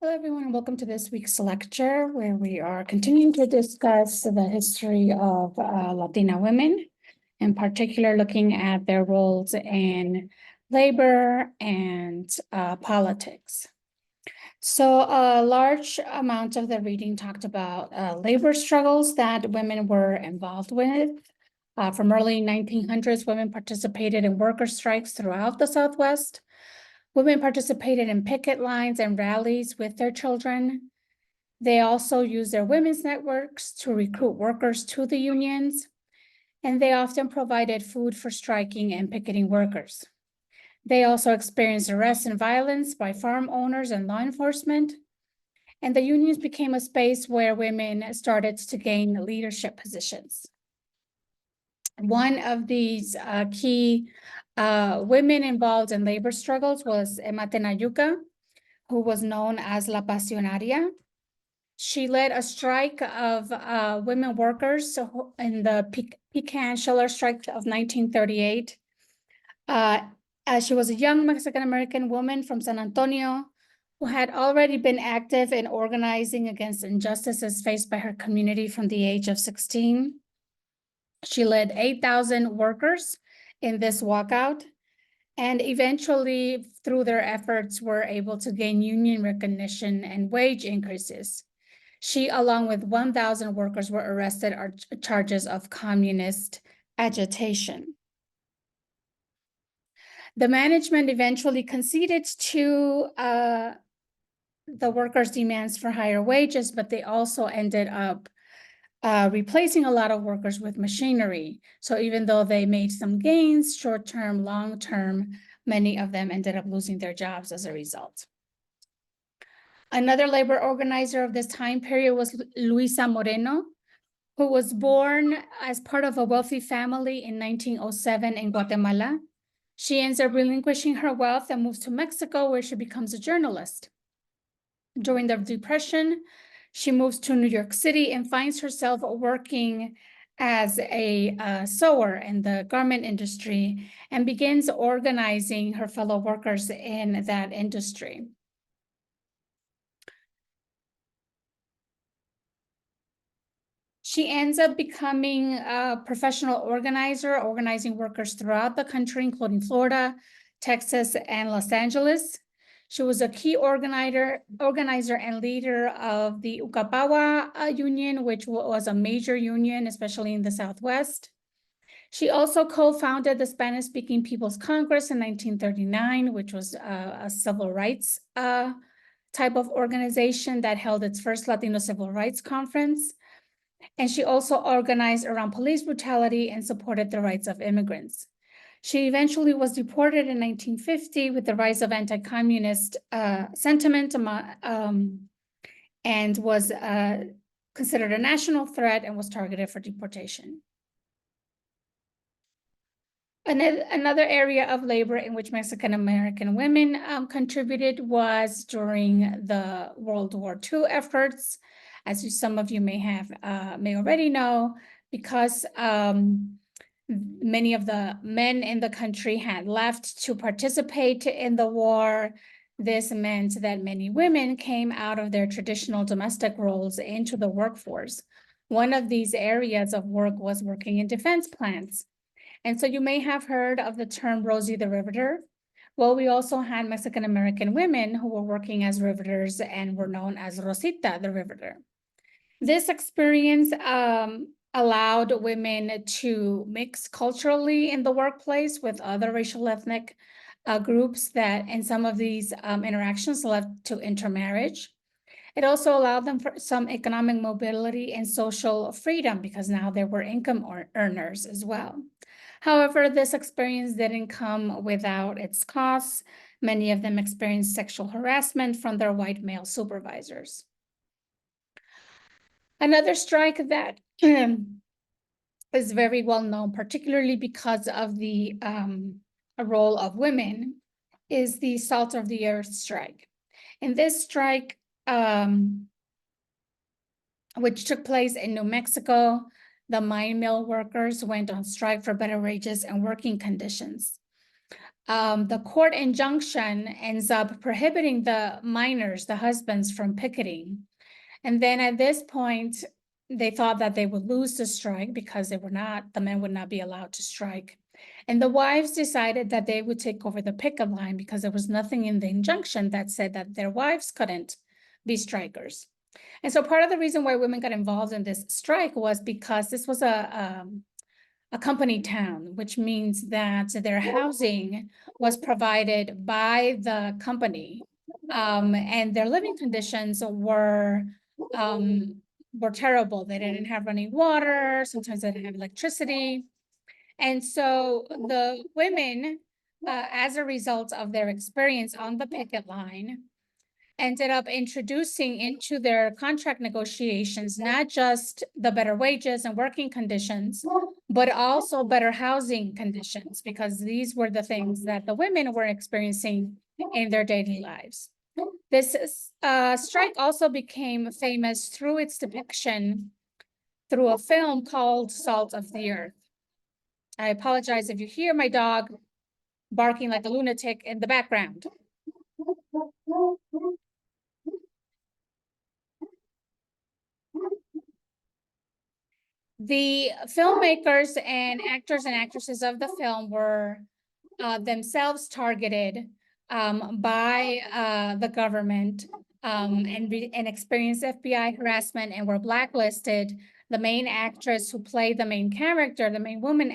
Hello, everyone, and welcome to this week's lecture, where we are continuing to discuss the history of Latina women, in particular looking at their roles in labor and politics. So a large amount of the reading talked about labor struggles that women were involved with. From early 1900s, women participated in worker strikes throughout the Southwest. Women participated in picket lines and rallies with their children. They also used their women's networks to recruit workers to the unions, and they often provided food for striking and picketing workers. They also experienced arrests and violence by farm owners and law enforcement, and the unions became a space where women started to gain leadership positions. One of these key women involved in labor struggles was Emma Tenayuca, who was known as La Pasionaria. She led a strike of women workers in the Pecan Schiller strike of 1938. As she was a young Mexican-American woman from San Antonio who had already been active in organizing against injustices faced by her community from the age of 16. She led 8,000 workers in this walkout, and eventually, through their efforts, were able to gain union recognition and wage increases. She, along with 1,000 workers, were arrested on charges of communist agitation. The management eventually conceded to the workers' demands for higher wages, but they also ended up replacing a lot of workers with machinery. So even though they made some gains, short-term, long-term, many of them ended up losing their jobs as a result. Another labor organizer of this time period was Luisa Moreno, who was born as part of a wealthy family in 1907 in Guatemala. She ends up relinquishing her wealth and moves to Mexico, where she becomes a journalist. During the Depression, she moves to New York City and finds herself working as a sewer in the garment industry and begins organizing her fellow workers in that industry. She ends up becoming a professional organizer, organizing workers throughout the country, including Florida, Texas, and Los Angeles. She was a key organizer and leader of the Ucapawa Union, which was a major union, especially in the Southwest. She also co-founded the Spanish-speaking People's Congress in 1939, which was a civil rights type of organization that held its first Latino Civil Rights Conference. And she also organized around police brutality and supported the rights of immigrants. She eventually was deported in 1950 with the rise of anti-communist sentiment and was considered a national threat and was targeted for deportation. Another area of labor in which Mexican-American women contributed was during the World War II efforts. As some of you may already know, because many of the men in the country had left to participate in the war. This meant that many women came out of their traditional domestic roles into the workforce. One of these areas of work was working in defense plants. And so you may have heard of the term Rosie the Riveter. Well, we also had Mexican-American women who were working as riveters and were known as Rosita the Riveter. This experience allowed women to mix culturally in the workplace with other racial ethnic groups that in some of these interactions led to intermarriage. It also allowed them for some economic mobility and social freedom because now there were income earners as well. However, this experience didn't come without its costs. Many of them experienced sexual harassment from their white male supervisors. Another strike that is very well known, particularly because of the role of women, is the Salt of the Earth strike. In this strike, which took place in New Mexico, the mine mill workers went on strike for better wages and working conditions. the court injunction ends up prohibiting the minors, the husbands, from picketing. And then at this point, they thought that they would lose the strike because the men would not be allowed to strike. And the wives decided that they would take over the picket line because there was nothing in the injunction that said that their wives couldn't be strikers. And so part of the reason why women got involved in this strike was because this was a company town, which means that their housing was provided by the company. And their living conditions were terrible. They didn't have running water. Sometimes they didn't have electricity. And so the women, as a result of their experience on the picket line, ended up introducing into their contract negotiations, not just the better wages and working conditions, but also better housing conditions, because these were the things that the women were experiencing in their daily lives. This strike also became famous through its depiction through a film called Salt of the Earth. I apologize if you hear my dog barking like a lunatic in the background. The filmmakers and actors and actresses of the film were themselves targeted by the government and experienced FBI harassment and were blacklisted. The main actress who played the main character, the main woman,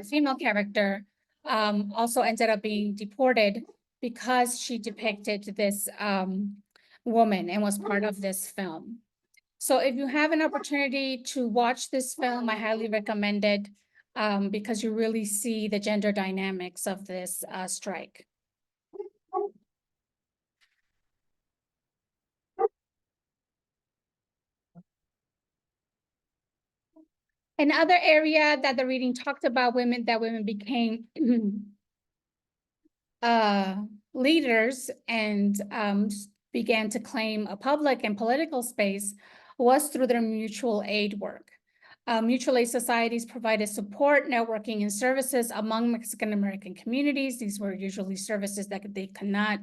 female character, also ended up being deported because she depicted this woman and was part of this film. So if you have an opportunity to watch this film, I highly recommend it because you really see the gender dynamics of this strike. Another area that the reading talked about that women became leaders and began to claim a public and political space was through their mutual aid work. Mutual aid societies provided support, networking, and services among Mexican American communities. These were usually services that they could not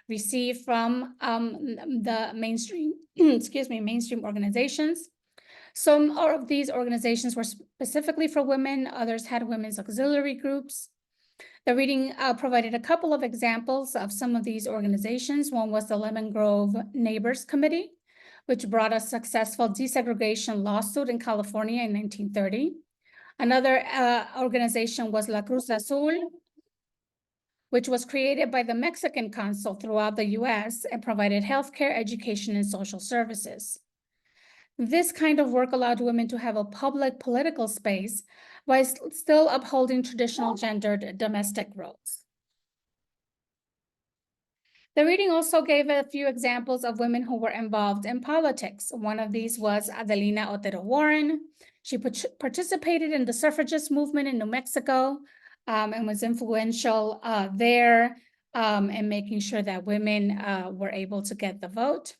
receive from the mainstream, mainstream organizations. Some of these organizations were specifically for women. Others had women's auxiliary groups. The reading provided a couple of examples of some of these organizations. One was the Lemon Grove Neighbors Committee, which brought a successful desegregation lawsuit in California in 1930. Another organization was La Cruz Azul, which was created by the Mexican consul throughout the US and provided healthcare, education, and social services. This kind of work allowed women to have a public political space while still upholding traditional gendered domestic roles. The reading also gave a few examples of women who were involved in politics. One of these was Adelina Otero Warren. She participated in the suffragist movement in New Mexico and was influential there in making sure that women were able to get the vote.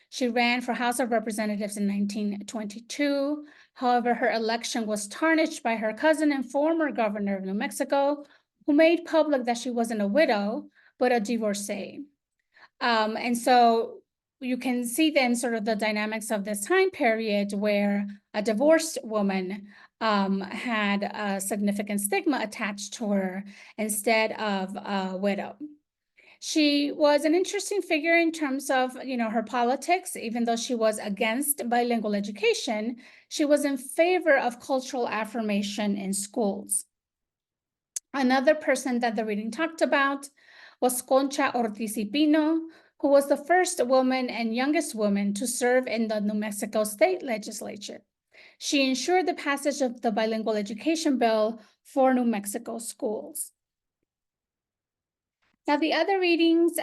She ran for House of Representatives in 1922. However, her election was tarnished by her cousin and former governor of New Mexico, who made public that she wasn't a widow, but a divorcee. And so you can see then sort of the dynamics of this time period where a divorced woman had a significant stigma attached to her instead of a widow. She was an interesting figure in terms of, her politics. Even though she was against bilingual education, she was in favor of cultural affirmation in schools. Another person that the reading talked about was Concha Ortiz y Pino, who was the first woman and youngest woman to serve in the New Mexico state legislature. She ensured the passage of the bilingual education bill for New Mexico schools. Now, the other readings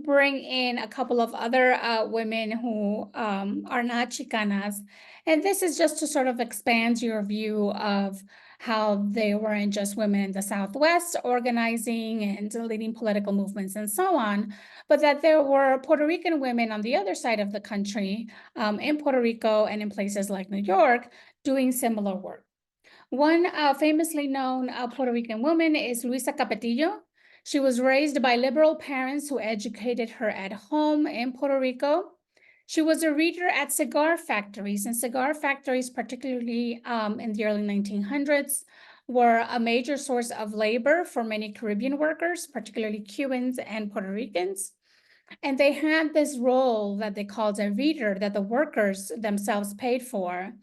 bring in a couple of other women who are not Chicanas. And this is just to sort of expand your view of how they weren't just women in the Southwest organizing and leading political movements and so on, but that there were Puerto Rican women on the other side of the country, in Puerto Rico and in places like New York, doing similar work. One famously known Puerto Rican woman is Luisa Capetillo. She was raised by liberal parents who educated her at home in Puerto Rico. She was a reader at cigar factories, and cigar factories, particularly in the early 1900s, were a major source of labor for many Caribbean workers, particularly Cubans and Puerto Ricans. And they had this role that they called a reader that the workers themselves paid for.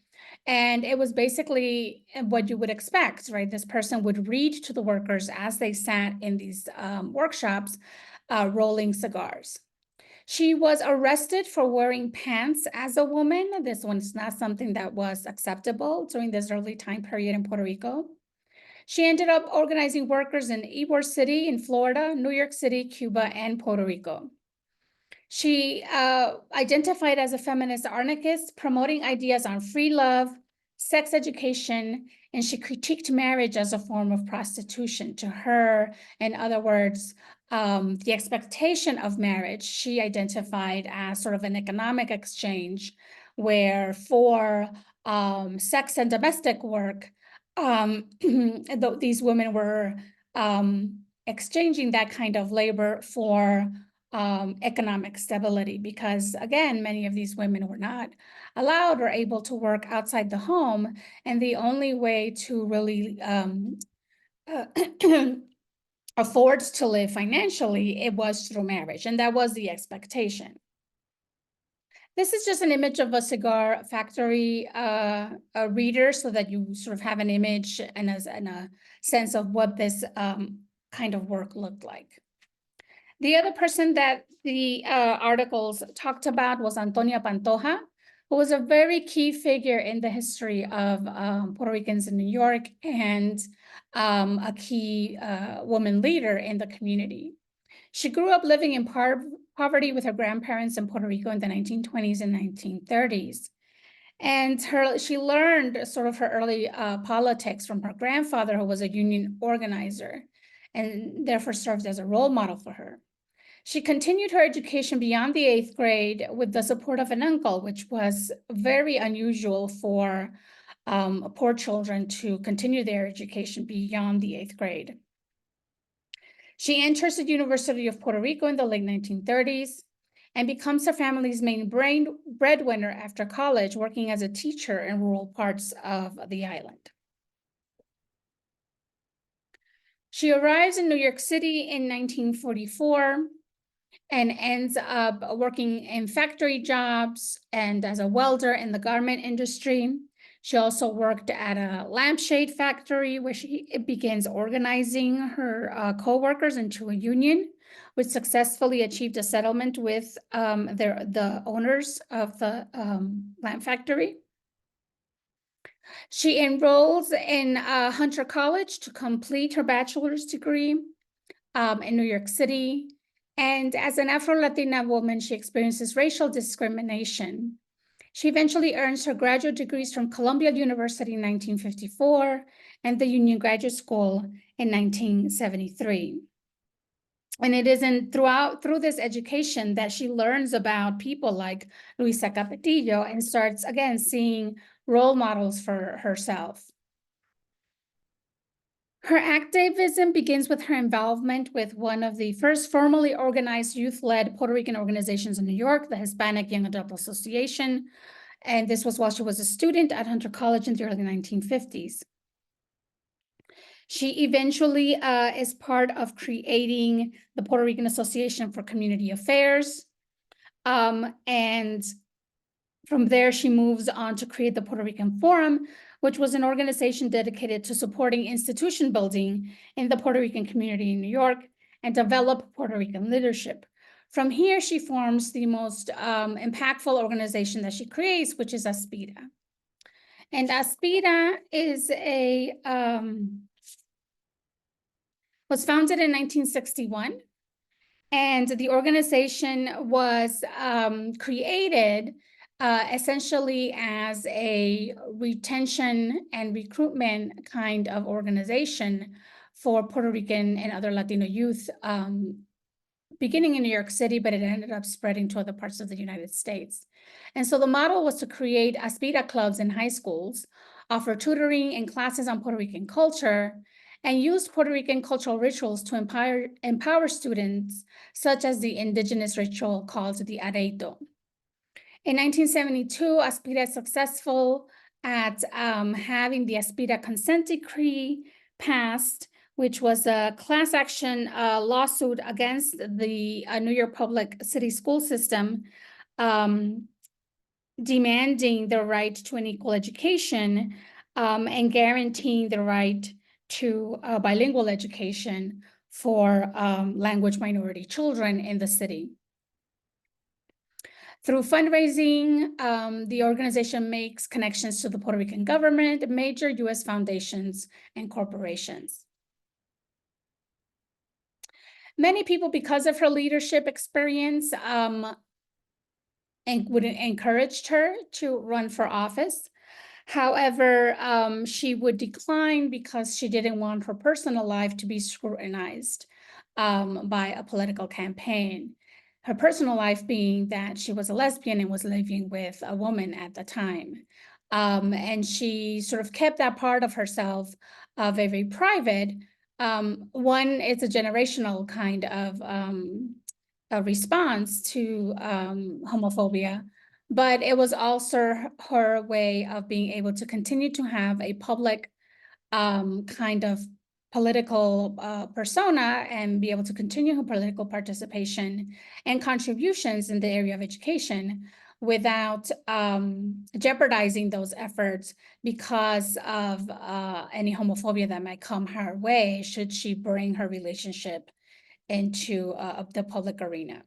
And it was basically what you would expect, right? This person would read to the workers as they sat in these workshops, rolling cigars. She was arrested for wearing pants as a woman. This one's not something that was acceptable during this early time period in Puerto Rico. She ended up organizing workers in Ybor City in Florida, New York City, Cuba, and Puerto Rico. She identified as a feminist anarchist, promoting ideas on free love, sex education, and she critiqued marriage as a form of prostitution. To her, in other words, the expectation of marriage, she identified as sort of an economic exchange where for sex and domestic work, these women were exchanging that kind of labor for economic stability, because again, many of these women were not allowed or able to work outside the home, and the only way to really afford to live financially, it was through marriage, and that was the expectation. This is just an image of a cigar factory a reader, so that you sort of have an image and a sense of what this kind of work looked like. The other person that the articles talked about was Antonia Pantoja, who was a very key figure in the history of Puerto Ricans in New York, and a key woman leader in the community. She grew up living in poverty with her grandparents in Puerto Rico in the 1920s and 1930s. And she learned sort of her early politics from her grandfather, who was a union organizer, and therefore served as a role model for her. She continued her education beyond the 8th grade with the support of an uncle, which was very unusual for poor children to continue their education beyond the 8th grade. She enters the University of Puerto Rico in the late 1930s and becomes her family's main breadwinner after college, working as a teacher in rural parts of the island. She arrives in New York City in 1944 and ends up working in factory jobs and as a welder in the garment industry. She also worked at a lampshade factory where she begins organizing her co-workers into a union, which successfully achieved a settlement with the owners of the lamp factory. She enrolls in Hunter College to complete her bachelor's degree in New York City. And as an Afro-Latina woman, she experiences racial discrimination. She eventually earns her graduate degrees from Columbia University in 1954 and the Union Graduate School in 1973. And it is through this education that she learns about people like Luisa Capetillo and starts, again, seeing role models for herself. Her activism begins with her involvement with one of the first formally organized youth-led Puerto Rican organizations in New York, the Hispanic Young Adult Association. And this was while she was a student at Hunter College in the early 1950s. She eventually is part of creating the Puerto Rican Association for Community Affairs. And from there, she moves on to create the Puerto Rican Forum, which was an organization dedicated to supporting institution building in the Puerto Rican community in New York and develop Puerto Rican leadership. From here, she forms the most impactful organization that she creates, which is Aspira. And Aspira is was founded in 1961. And the organization was created essentially as a retention and recruitment kind of organization for Puerto Rican and other Latino youth, beginning in New York City, but it ended up spreading to other parts of the United States. And so the model was to create Aspira clubs in high schools, offer tutoring and classes on Puerto Rican culture, and used Puerto Rican cultural rituals to empower students, such as the indigenous ritual called the areito. In 1972, Aspira is successful at having the Aspira consent decree passed, which was a class action lawsuit against the New York public city school system, demanding the right to an equal education and guaranteeing the right to bilingual education for language minority children in the city. Through fundraising, the organization makes connections to the Puerto Rican government, major U.S. foundations, and corporations. Many people, because of her leadership experience, encouraged her to run for office. However, she would decline because she didn't want her personal life to be scrutinized by a political campaign. Her personal life being that she was a lesbian and was living with a woman at the time. And she sort of kept that part of herself very private. One, it's a generational kind of a response to homophobia, but it was also her way of being able to continue to have a public kind of political persona and be able to continue her political participation and contributions in the area of education without jeopardizing those efforts because of any homophobia that might come her way should she bring her relationship into the public arena.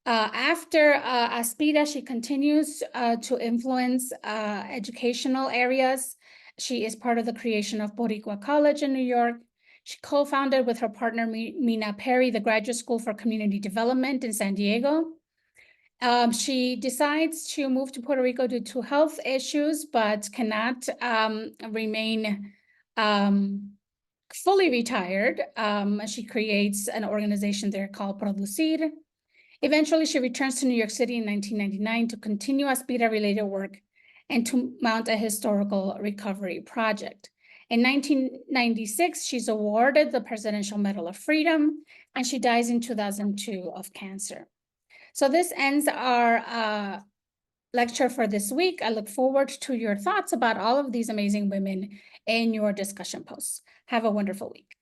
After Aspira, she continues to influence educational areas. She is part of the creation of Boricua College in New York. She co-founded with her partner, Mina Perry, the Graduate School for Community Development in San Diego. She decides to move to Puerto Rico due to health issues, but cannot remain fully retired. She creates an organization there called Producir. Eventually, she returns to New York City in 1999 to continue Aspira-related work and to mount a historical recovery project. In 1996, she's awarded the Presidential Medal of Freedom, and she dies in 2002 of cancer. So this ends our lecture for this week. I look forward to your thoughts about all of these amazing women in your discussion posts. Have a wonderful week.